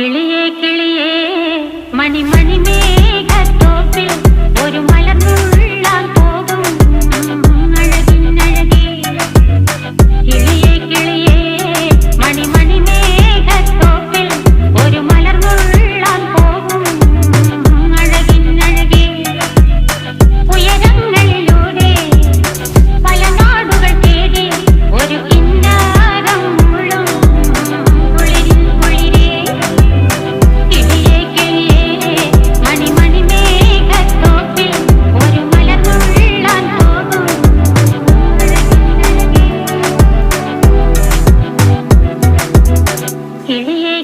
കിളിയേ കിളിയേ മണിമണി മേഘത്തോപ്പിൽ ഒരു മലർന്നുള്ളാൻ പോകും അഴകിനഴകേ. കിളിയേ കിളിയേ മണിമണി മേഘത്തോപ്പിൽ ഒരു മലർന്നുള്ളാൻ പോകും അഴകിനഴകേ. ഉയരങ്ങളിലൂടെ പല നാടുകൾ തേടി ഒരു കിന്നാരം മുള്ളും കുളിരിൻ കുളിരേ. കിളിയേ കിളിയേ മണിമണി മേഘത്തോപ്പിൽ ഒരു മലർന്നുള്ളാൻ പോകും അഴകിനഴകേ. കിളിയേ